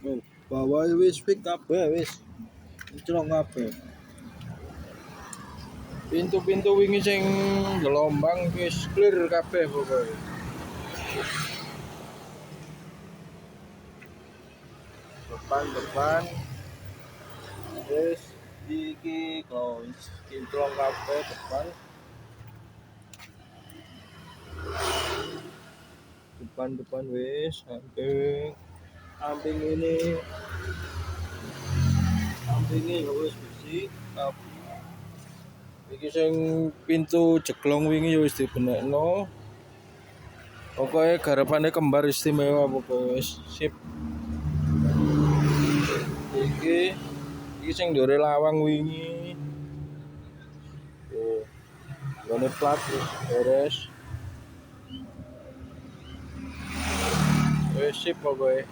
Oh, bawah wis fix kabeh wis. Celok kabeh. Pintu-pintu wingi sing gelombang wis clear kabeh pokoke. Depan wis iki wis kintrong kabeh depan wis samping ini sampingnya ya wis bersih. Iki sing pintu jeglong wingi ya wis dibenekno. Pokoke garapane kembar istimewa pokoke wis sip. Iki sing ndore lawang wingi. Tuh. Gone plat wis beres. Wis sip pokoke.